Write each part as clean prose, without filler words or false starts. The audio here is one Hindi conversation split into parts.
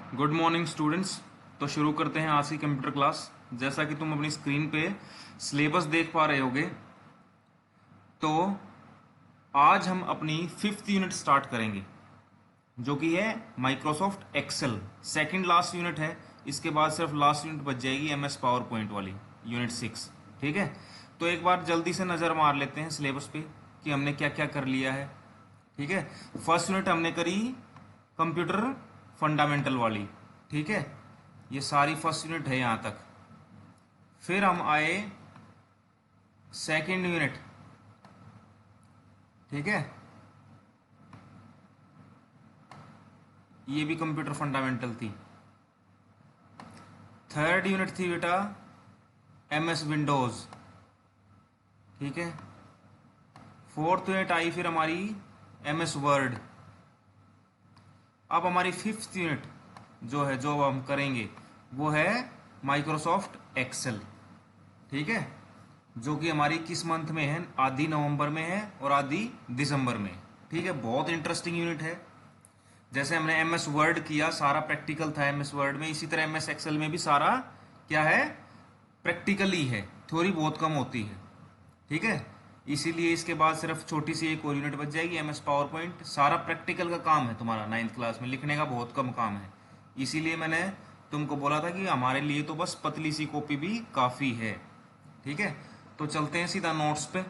Good morning students. तो शुरू करते हैं आज की कंप्यूटर क्लास। जैसा कि तुम अपनी स्क्रीन पे सिलेबस देख पा रहे होगे, तो आज हम अपनी 5th यूनिट स्टार्ट करेंगे, जो कि है Microsoft Excel. Second last unit है। इसके बाद सिर्फ लास्ट यूनिट बच जाएगी MS पावर पॉइंट वाली, यूनिट 6। ठीक है, तो एक बार जल्दी से नज़र मार लेते हैं सिलेबस पे कि हमने क्या क्या कर लिया है। ठीक है, फर्स्ट यूनिट हमने करी कंप्यूटर फंडामेंटल वाली। ठीक है, ये सारी फर्स्ट यूनिट है यहाँ तक। फिर हम आए सेकंड यूनिट। ठीक है, ये भी कंप्यूटर फंडामेंटल थी। थर्ड यूनिट थी बेटा MS विंडोज। ठीक है, फोर्थ यूनिट आई फिर हमारी MS वर्ड। अब हमारी 5th यूनिट जो है, जो हम करेंगे, वो है माइक्रोसॉफ्ट एक्सेल। ठीक है, जो कि हमारी किस मंथ में है? आधी नवंबर में है और आधी दिसंबर में। ठीक है, बहुत इंटरेस्टिंग यूनिट है। जैसे हमने MS वर्ड किया, सारा प्रैक्टिकल था MS वर्ड में, इसी तरह MS एक्सेल में भी सारा क्या है? प्रैक्टिकल ही है, थ्योरी बहुत कम होती है। ठीक है, इसीलिए इसके बाद सिर्फ छोटी सी एक और यूनिट बच जाएगी MS पावर पॉइंट। सारा प्रैक्टिकल का काम है तुम्हारा 9th क्लास में, लिखने का बहुत कम काम है। इसीलिए मैंने तुमको बोला था कि हमारे लिए तो बस पतली सी कॉपी भी काफ़ी है। ठीक है, तो चलते हैं सीधा नोट्स पे।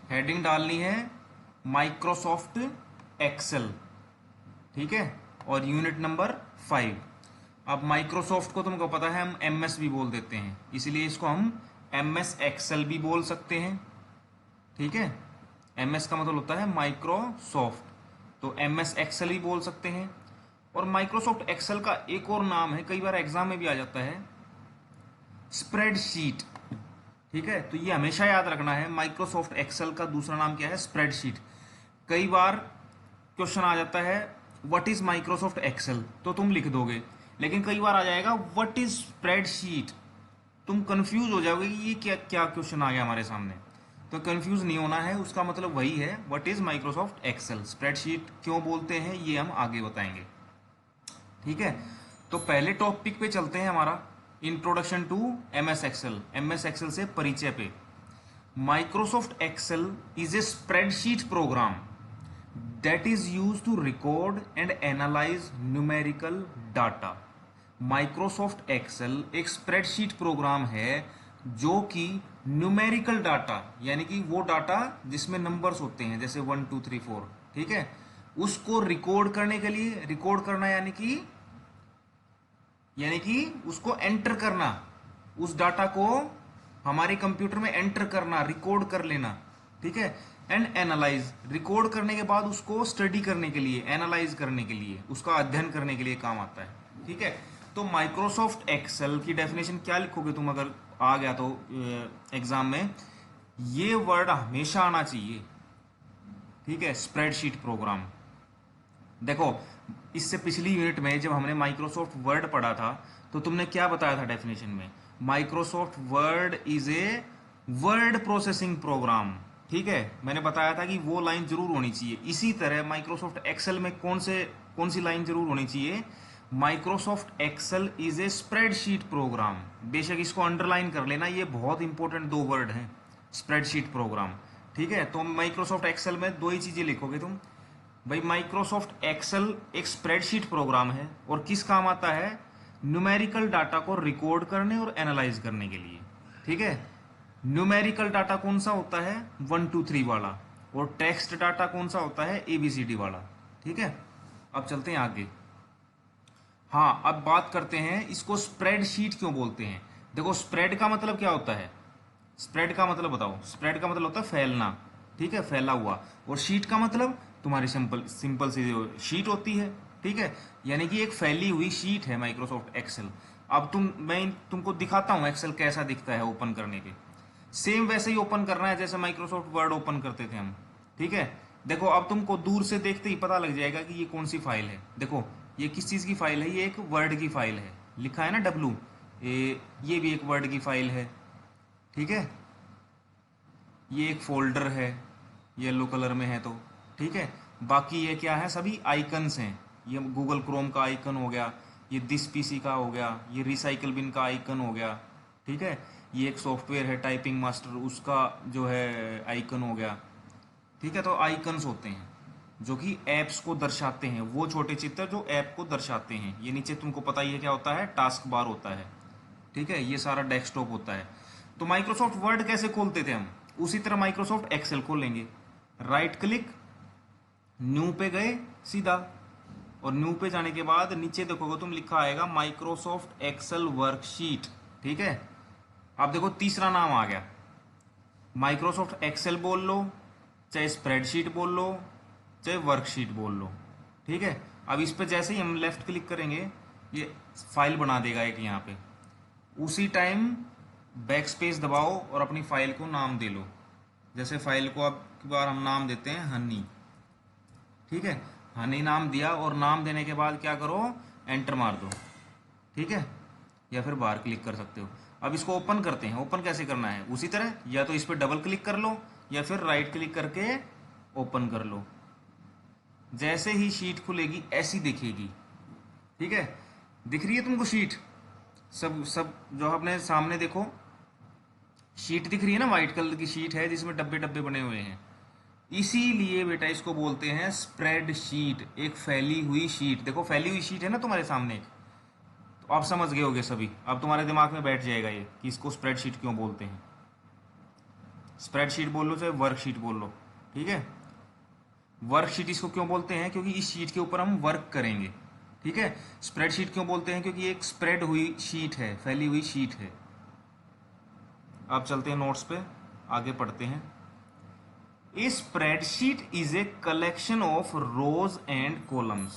हेडिंग डालनी है माइक्रोसॉफ्ट एक्सेल। ठीक है, और यूनिट नंबर 5। अब माइक्रोसॉफ्ट को तुमको पता है हम MS भी बोल देते हैं, इसलिए इसको हम MS एक्सेल भी बोल सकते हैं। ठीक है, MS का मतलब होता है माइक्रोसॉफ्ट, तो MS एक्सेल भी बोल सकते हैं। और माइक्रोसॉफ्ट एक्सेल का एक और नाम है, कई बार एग्जाम में भी आ जाता है, स्प्रेडशीट। ठीक है, तो ये हमेशा याद रखना है, माइक्रोसॉफ्ट एक्सेल का दूसरा नाम क्या है? स्प्रेडशीट। कई बार क्वेश्चन आ जाता है व्हाट इज माइक्रोसॉफ्ट एक्सेल, तो तुम लिख दोगे, लेकिन कई बार आ जाएगा व्हाट इज स्प्रेडशीट, तुम कंफ्यूज हो जाओगे कि ये क्या क्या क्वेश्चन आ गया हमारे सामने। तो कंफ्यूज नहीं होना है, उसका मतलब वही है, what is Microsoft Excel. Spreadsheet क्यों बोलते हैं ये हम आगे बताएंगे। ठीक है, तो पहले टॉपिक पे चलते हैं, हमारा introduction to MS Excel. MS Excel से परिचय पे। Microsoft Excel is a spreadsheet program that is used to record and analyze numerical data। Microsoft Excel एक स्प्रेडशीट प्रोग्राम है जो कि न्यूमेरिकल डाटा, यानी कि वो डाटा जिसमें नंबर्स होते हैं, जैसे 1 2 3 4, ठीक है, उसको रिकॉर्ड करने के लिए, रिकॉर्ड करना यानी कि उसको एंटर करना, उस डाटा को हमारे कंप्यूटर में एंटर करना, रिकॉर्ड कर लेना। ठीक है, एंड एनालाइज, रिकॉर्ड करने के बाद उसको स्टडी करने के लिए, एनालाइज करने के लिए, उसका अध्ययन करने के लिए काम आता है। ठीक है, तो माइक्रोसॉफ्ट एक्सेल की डेफिनेशन क्या लिखोगे तुम अगर आ गया तो एग्जाम में? ये वर्ड हमेशा आना चाहिए। ठीक है, स्प्रेडशीट प्रोग्राम। देखो, इससे पिछली यूनिट में जब हमने माइक्रोसॉफ्ट वर्ड पढ़ा था, तो तुमने क्या बताया था डेफिनेशन में? Microsoft word is a word processing program. ठीक है, मैंने बताया था कि वो लाइन जरूर होनी चाहिए। इसी तरह माइक्रोसॉफ्ट एक्सेल में कौन सी लाइन जरूर होनी चाहिए? Microsoft Excel is a spreadsheet program. बेशक इसको अंडरलाइन कर लेना, ये बहुत इंपॉर्टेंट दो वर्ड हैं, स्प्रेडशीट प्रोग्राम। ठीक है, तो माइक्रोसॉफ्ट एक्सेल में दो ही चीजें लिखोगे तुम भाई। माइक्रोसॉफ्ट एक्सेल एक स्प्रेडशीट प्रोग्राम है और किस काम आता है? न्यूमेरिकल डाटा को रिकॉर्ड करने और एनालाइज करने के लिए। ठीक है, न्यूमेरिकल डाटा कौन सा होता है? 1 2 3 वाला। और टेक्स्ट डाटा कौन सा होता है? ABCD वाला। ठीक है, अब चलते हैं आगे। हाँ, अब बात करते हैं इसको स्प्रेडशीट क्यों बोलते हैं। देखो, स्प्रेड का मतलब क्या होता है? स्प्रेड का मतलब बताओ। स्प्रेड का मतलब होता है फैलना। ठीक है, फैला हुआ। और शीट का मतलब तुम्हारी सिंपल सी जो शीट होती है। ठीक है, यानी कि एक फैली हुई शीट है माइक्रोसॉफ्ट एक्सेल। अब मैं तुमको दिखाता हूं एक्सेल कैसा दिखता है ओपन करने पे। सेम वैसे ही ओपन करना है जैसे माइक्रोसॉफ्ट वर्ड ओपन करते थे हम। ठीक है, देखो, अब तुमको दूर से देखते ही पता लग जाएगा कि ये कौन सी फाइल है। देखो, ये किस चीज की फाइल है? ये एक वर्ड की फाइल है, लिखा है ना W। ये भी एक वर्ड की फाइल है। ठीक है, ये एक फोल्डर है, येलो कलर में है तो। ठीक है, बाकी ये क्या है, सभी आइकन्स हैं। ये गूगल क्रोम का आइकन हो गया, ये दिस पीसी का हो गया, ये रिसाइकल बिन का आइकन हो गया, ठीक है। ये एक सॉफ्टवेयर है टाइपिंग मास्टर, उसका जो है आइकन हो गया, ठीक है। तो आइकन्स होते हैं जो कि एप्स को दर्शाते हैं, वो छोटे चित्र जो ऐप को दर्शाते हैं। ये नीचे तुमको पता ही है क्या होता है, टास्क बार होता है, ठीक है। ये सारा डेस्कटॉप होता है। तो माइक्रोसॉफ्ट वर्ड कैसे खोलते थे हम, उसी तरह माइक्रोसॉफ्ट एक्सेल खोलेंगे। राइट क्लिक, न्यू पे गए सीधा, और न्यू पे जाने के बाद नीचे देखोगे तुम, लिखा आएगा माइक्रोसॉफ्ट एक्सेल वर्कशीट, ठीक है। अब देखो तीसरा नाम आ गया, माइक्रोसॉफ्ट एक्सेल बोल लो, चाहे स्प्रेडशीट बोल लो, चाहे वर्कशीट बोल लो, ठीक है। अब इस पे जैसे ही हम लेफ्ट क्लिक करेंगे, ये फाइल बना देगा एक यहाँ पे। उसी टाइम बैक स्पेस दबाओ और अपनी फाइल को नाम दे लो। जैसे फाइल को अब की बार हम नाम देते हैं हनी, ठीक है। हनी नाम दिया, और नाम देने के बाद क्या करो, एंटर मार दो, ठीक है। या फिर बाहर क्लिक कर सकते हो। अब इसको ओपन करते हैं। ओपन कैसे करना है, उसी तरह या तो इस पर डबल क्लिक कर लो, या फिर राइट क्लिक करके ओपन कर लो। जैसे ही शीट खुलेगी ऐसी दिखेगी, ठीक है। दिख रही है तुमको शीट, सब जो अपने सामने देखो, शीट दिख रही है ना, व्हाइट कलर की शीट है जिसमें डब्बे डब्बे बने हुए हैं। इसीलिए बेटा इसको बोलते हैं स्प्रेड शीट, एक फैली हुई शीट। देखो फैली हुई शीट है ना तुम्हारे सामने, तो आप समझ गए होगे सभी। अब तुम्हारे दिमाग में बैठ जाएगा ये कि इसको स्प्रेडशीट क्यों बोलते हैं। स्प्रेडशीट बोल लो चाहे वर्कशीट बोल लो, ठीक है। वर्कशीट इसको क्यों बोलते हैं, क्योंकि इस शीट के ऊपर हम वर्क करेंगे, ठीक है। स्प्रेडशीट क्यों बोलते हैं, क्योंकि एक स्प्रेड हुई शीट है, फैली हुई शीट है। अब चलते हैं नोट्स पे, आगे पढ़ते हैं। A spreadsheet is a collection of rows and columns.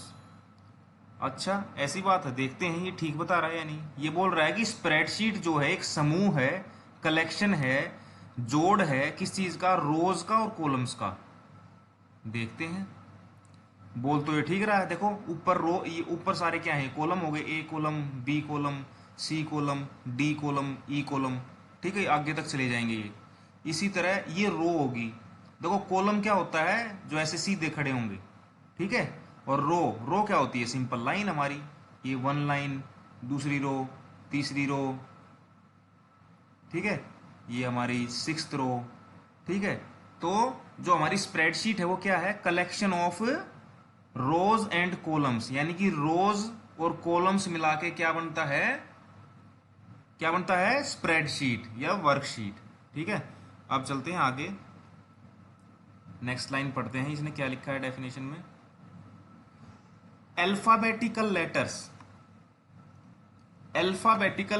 अच्छा ऐसी बात है, देखते हैं ये ठीक बता रहा है या नहीं। ये बोल रहा है कि स्प्रेडशीट जो है एक समूह है, कलेक्शन है, जोड़ है किस चीज का, रोज का और कॉलम्स का। देखते हैं, बोल तो ये ठीक रहा है। देखो ऊपर रो, ये ऊपर सारे क्या है, कॉलम हो गए, A column, B column, C column, D column, E column, ठीक है। आगे तक चले जाएंगे ये। इसी तरह ये रो होगी। देखो कॉलम क्या होता है, जो ऐसे सीधे खड़े होंगे, ठीक है। और रो क्या होती है, सिंपल लाइन हमारी, ये वन लाइन, दूसरी रो, तीसरी रो, ठीक है। ये हमारी सिक्स्थ रो, ठीक है। तो जो हमारी स्प्रेडशीट है वो क्या है, collection of rows and columns, यानी कि रोज और कॉलम्स मिला के क्या बनता है, क्या बनता है, स्प्रेडशीट या वर्कशीट, ठीक है। अब चलते हैं आगे, नेक्स्ट लाइन पढ़ते हैं। इसने क्या लिखा है डेफिनेशन में, alphabetical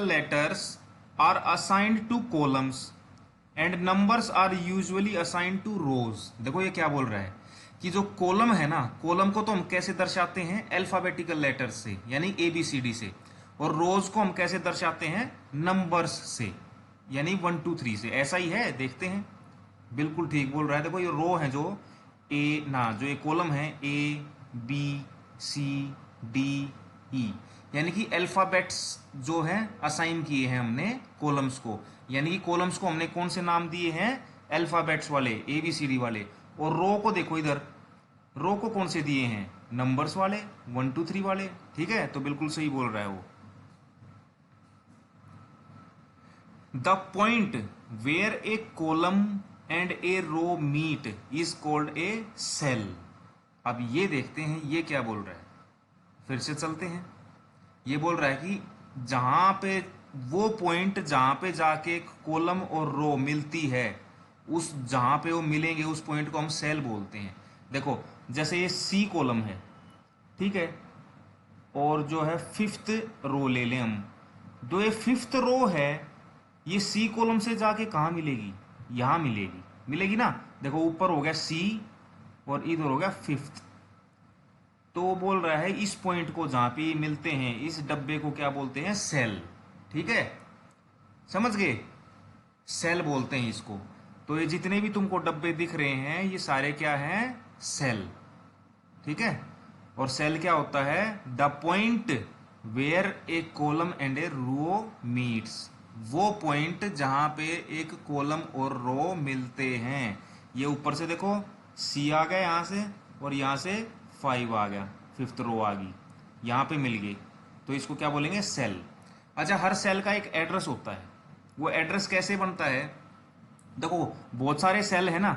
letters are assigned to columns and numbers are usually assigned to rows. देखो ये क्या बोल रहा है कि जो कॉलम है ना, कॉलम को तो हम कैसे दर्शाते हैं, अल्फाबेटिकल लेटर्स से, यानी ABCD से। और रोज को हम कैसे दर्शाते हैं, नंबर्स से, यानी 1 2 3 से। ऐसा ही है, देखते हैं। बिल्कुल ठीक बोल रहा है। देखो ये रो है जो जो ये कॉलम है ABCDE, यानी कि अल्फाबेट्स जो है असाइन किए हैं हमने कॉलम्स को, यानी कि कॉलम्स को हमने कौन से नाम दिए हैं, अल्फाबेट्स वाले, ABCD वाले। और रो को देखो इधर, रो को कौन से दिए हैं, नंबर्स वाले, 1 2 3 वाले, ठीक है। तो बिल्कुल सही बोल रहा है वो। The point where a column and a row meet is called a cell. अब ये देखते हैं ये क्या बोल रहा है, फिर से चलते हैं। ये बोल रहा है कि जहां पे वो पॉइंट जहां पे जाके कॉलम और रो मिलती है, उस जहां पे वो मिलेंगे उस पॉइंट को हम सेल बोलते हैं। देखो जैसे ये C कॉलम है, ठीक है, और जो है 5th रो ले लें हम, जो ये 5th रो है ये C कॉलम से जाके कहाँ मिलेगी, यहां मिलेगी ना। देखो ऊपर हो गया C और इधर हो गया 5th। तो वो बोल रहा है इस पॉइंट को जहां पे मिलते हैं, इस डब्बे को क्या बोलते हैं, सेल, ठीक है। समझ गए, सेल बोलते हैं इसको। तो ये जितने भी तुमको डब्बे दिख रहे हैं ये सारे क्या हैं, सेल, ठीक है। और सेल क्या होता है, the point where a column and a row meets, वो पॉइंट जहां पे एक कॉलम और रो मिलते हैं। ये ऊपर से देखो C आ गया यहां से, और यहाँ से 5 आ गया, 5th रो आ गई, यहाँ पे मिल गई, तो इसको क्या बोलेंगे, सेल। अच्छा, हर सेल का एक एड्रेस होता है। वो एड्रेस कैसे बनता है, देखो बहुत सारे सेल है ना,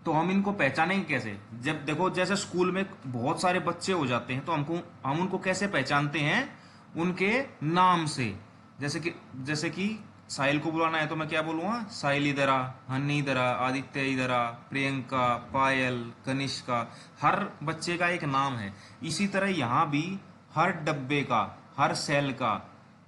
तो हम इनको पहचानेंगे कैसे, जब देखो जैसे स्कूल में बहुत सारे बच्चे हो जाते हैं तो हम उनको कैसे पहचानते हैं, उनके नाम से। जैसे कि साहिल को बुलाना है तो मैं क्या बोलूँगा, साहिल इधर आ, हन्नी इधर आ, आदित्य इधर आ, प्रियंका, पायल, कनिष्का, हर बच्चे का एक नाम है। इसी तरह यहाँ भी हर डब्बे का, हर सेल का,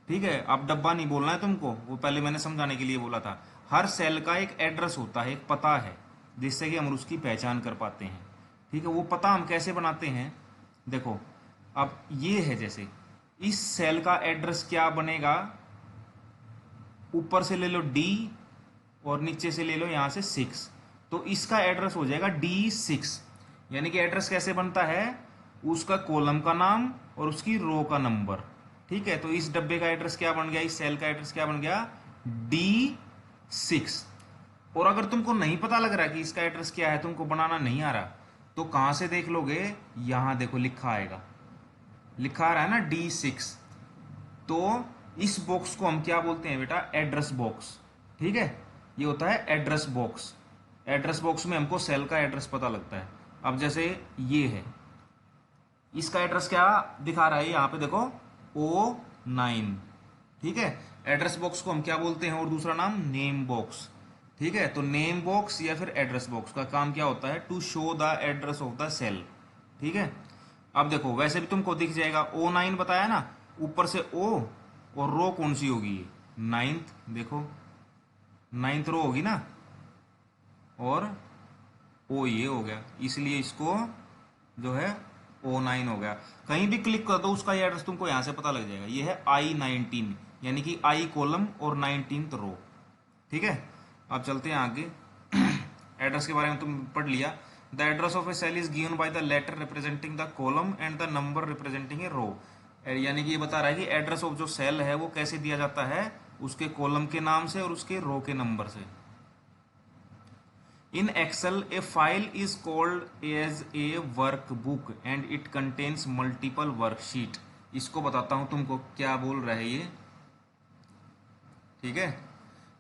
ठीक है, अब डब्बा नहीं बोलना है तुमको, वो पहले मैंने समझाने के लिए बोला था। हर सेल का एक एड्रेस होता है, एक पता है, जिससे कि हम उसकी पहचान कर पाते हैं। ठीक है, वो पता हम कैसे बनाते हैं, देखो अब ये है, जैसे इस सेल का एड्रेस क्या बनेगा, ऊपर से ले लो D और नीचे से ले लो यहां से 6, तो इसका एड्रेस हो जाएगा D6। यानी कि एड्रेस कैसे बनता है, उसका कॉलम का नाम और उसकी रो का नंबर। ठीक है, तो इस डब्बे का एड्रेस क्या बन गया, इस सेल का एड्रेस क्या बन गया, D6। और अगर तुमको नहीं पता लग रहा कि इसका एड्रेस क्या है, तुमको बनाना नहीं आ रहा, तो कहां से देख लोगे, यहां देखो लिखा आएगा, लिखा आ रहा है ना D6, तो इस बॉक्स को हम क्या बोलते हैं बेटा, एड्रेस बॉक्स। ठीक है, ये होता है एड्रेस बॉक्स। एड्रेस बॉक्स में हमको सेल का एड्रेस पता लगता है। अब जैसे ये है, इसका एड्रेस क्या दिखा रहा है, यहाँ पे देखो O9। ठीक है, एड्रेस बॉक्स को हम क्या बोलते हैं, और दूसरा नाम नेम बॉक्स। ठीक है, तो नेम बॉक्स या फिर एड्रेस बॉक्स का काम क्या होता है, to show the address of the cell. ठीक है, अब देखो वैसे भी तुमको दिख जाएगा, O9 बताया ना, ऊपर से O और रो कौन सी होगी, ये 9th, देखो 9th रो होगी ना, और O ये हो गया, इसलिए इसको जो है O9 हो गया। कहीं भी क्लिक कर दो उसका ये एड्रेस तुमको यहां से पता लग जाएगा, ये है I19, यानी कि I कॉलम और 19th रो। ठीक है, अब चलते हैं आगे। एड्रेस के बारे में तुम पढ़ लिया, the address of a cell is given by the letter representing the column and the number representing a row. यानी कि ये बता रहा है कि एड्रेस ऑफ जो सेल है वो कैसे दिया जाता है, उसके कॉलम के नाम से और उसके रो के नंबर से। In Excel a file is called as a workbook and it contains multiple worksheet. इसको बताता हूं तुमको क्या बोल रहा है ये। ठीक है,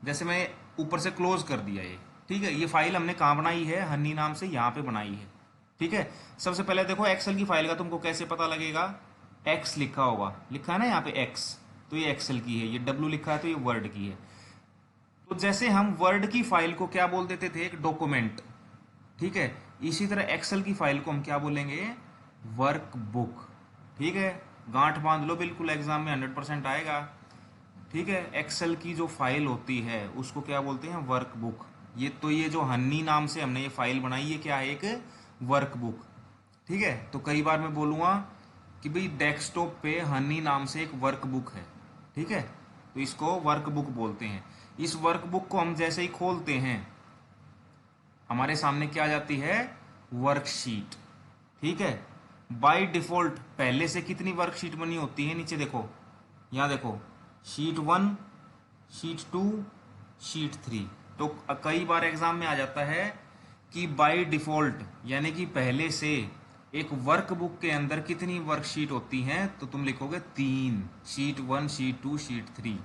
जैसे मैं ऊपर से क्लोज कर दिया ये, ठीक है, ये फाइल हमने कहाँ बनाई है, हनी नाम से यहाँ पे बनाई है। ठीक है, सबसे पहले देखो एक्सेल की फाइल का तुमको कैसे पता लगेगा, एक्स लिखा होगा, लिखा है ना यहाँ पे एक्स, तो ये एक्सेल की है, ये डब्ल्यू लिखा है तो ये वर्ड की है। तो जैसे हम वर्ड की फाइल को क्या बोल देते थे, एक डॉक्यूमेंट। ठीक है, इसी तरह एक्सेल की फाइल को हम क्या बोलेंगे, वर्कबुक। ठीक है, गांठ बांध लो, बिल्कुल एग्जाम में 100% आएगा। ठीक है, एक्सेल की जो फाइल होती है उसको क्या बोलते हैं, वर्कबुक। ये जो हन्नी नाम से हमने ये फाइल बनाई, ये क्या है, एक वर्कबुक। ठीक है, तो कई बार मैं बोलूँगा कि भाई डेस्कटॉप पे हनी नाम से एक वर्कबुक है। ठीक है, तो इसको वर्कबुक बोलते हैं। इस वर्कबुक को हम जैसे ही खोलते हैं, हमारे सामने क्या आ जाती है, वर्कशीट। ठीक है, बाय डिफॉल्ट पहले से कितनी वर्कशीट बनी होती है, नीचे देखो, यहाँ देखो, शीट 1, शीट 2, शीट 3। तो कई बार एग्जाम में आ जाता है कि बाय डिफॉल्ट यानी कि पहले से एक वर्कबुक के अंदर कितनी वर्कशीट होती हैं, तो तुम लिखोगे 3, शीट 1, शीट 2, शीट 3।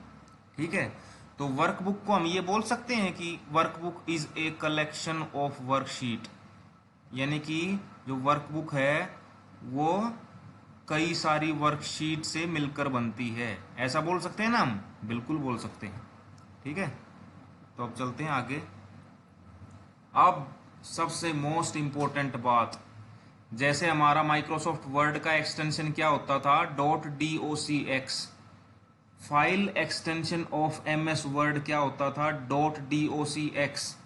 ठीक है, तो वर्कबुक को हम ये बोल सकते हैं कि workbook is a collection of worksheet, यानी कि जो वर्कबुक है वो कई सारी वर्कशीट से मिलकर बनती है, ऐसा बोल सकते हैं ना हम, बिल्कुल बोल सकते हैं। ठीक है, तो अब चलते हैं आगे। अब सबसे मोस्ट इंपॉर्टेंट बात, जैसे हमारा माइक्रोसॉफ्ट वर्ड का एक्सटेंशन क्या होता था, .docx, file extension of MS word क्या होता था, .docx।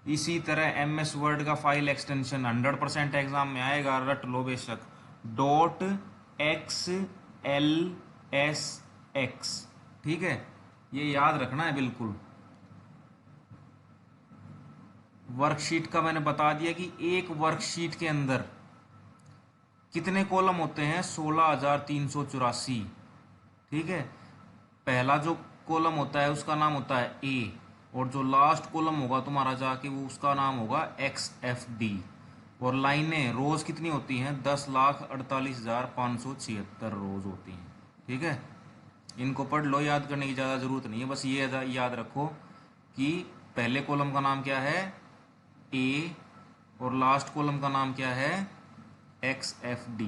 इसी तरह MS वर्ड का फाइल एक्सटेंशन 100% एग्जाम में आएगा, रट लो बेशक, .xlsx। ठीक है, ये याद रखना है बिल्कुल। वर्कशीट का मैंने बता दिया कि एक वर्कशीट के अंदर कितने कॉलम होते हैं, 16,384। ठीक है, पहला जो कॉलम होता है उसका नाम होता है A, और जो लास्ट कॉलम होगा तुम्हारा जाके वो उसका नाम होगा XFD। और लाइनें रोज कितनी होती हैं? 10,48,576 रोज होती हैं। ठीक है, इनको पढ़ लो, याद करने की ज़्यादा ज़रूरत नहीं है, बस ये याद रखो कि पहले कॉलम का नाम क्या है? ए, और लास्ट कॉलम का नाम क्या है? XFD।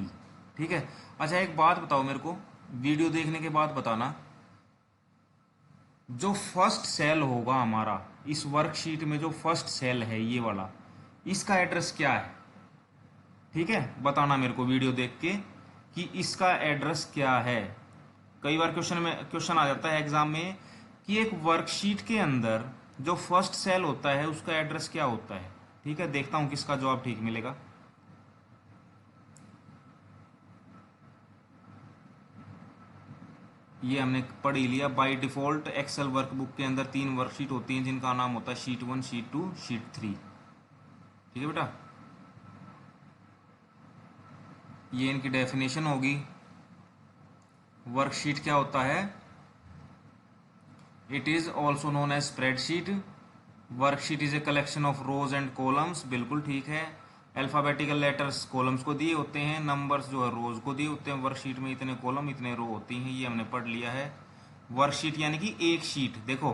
ठीक है। अच्छा एक बात बताओ मेरे को, वीडियो देखने के बाद बताना, जो फर्स्ट सेल होगा हमारा इस वर्कशीट में, जो फर्स्ट सेल है ये वाला, इसका एड्रेस क्या है? ठीक है, बताना मेरे को वीडियो देख के कि इसका एड्रेस क्या है। कई बार क्वेश्चन आ जाता है एग्जाम में कि एक वर्कशीट के अंदर जो फर्स्ट सेल होता है उसका एड्रेस क्या होता है। ठीक है, देखता हूं किसका जवाब ठीक मिलेगा। ये हमने पढ़ ही लिया। बाय डिफॉल्ट एक्सेल वर्कबुक के अंदर 3 वर्कशीट होती हैं जिनका नाम होता है शीट 1, शीट 2, शीट 3। ठीक है बेटा, ये इनकी डेफिनेशन होगी। वर्कशीट क्या होता है? It is also known as spreadsheet. Worksheet is a collection of rows and columns, बिल्कुल ठीक है। अल्फाबेटिकल लेटर्स कॉलम्स को दिए होते हैं, नंबर्स जो है रोज को दिए होते हैं। वर्कशीट में इतने कॉलम इतने रो होती हैं, ये हमने पढ़ लिया है। वर्कशीट यानी कि एक शीट, देखो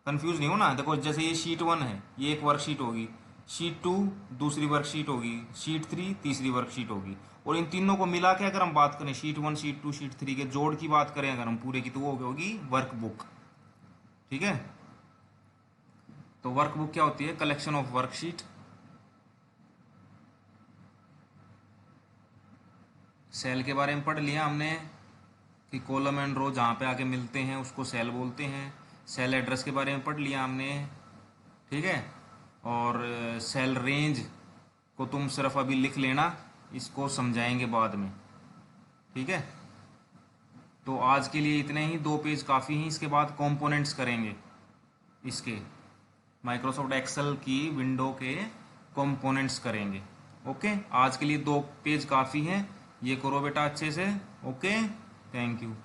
कंफ्यूज नहीं हो ना, देखो जैसे ये शीट 1 है, ये एक वर्कशीट होगी, शीट 2 दूसरी वर्कशीट होगी, शीट 3 तीसरी वर्कशीट होगी, और इन तीनों को मिला के अगर हम बात करें शीट 1, शीट 2, शीट 3 के जोड़ की बात करें अगर हम पूरे की, तो वो होगी वर्कबुक। ठीक है, तो वर्कबुक क्या होती है? Collection of worksheet. सेल के बारे में पढ़ लिया हमने कि कॉलम एंड रो जहाँ पे आके मिलते हैं उसको सेल बोलते हैं। सेल एड्रेस के बारे में पढ़ लिया हमने। ठीक है, और सेल रेंज को तुम सिर्फ अभी लिख लेना, इसको समझाएंगे बाद में। ठीक है, तो आज के लिए इतने ही, 2 पेज काफ़ी हैं। इसके बाद कंपोनेंट्स करेंगे, इसके माइक्रोसॉफ्ट एक्सेल की विंडो के कंपोनेंट्स करेंगे। ओके, आज के लिए 2 पेज काफ़ी हैं, ये करो बेटा अच्छे से। Okay, thank you.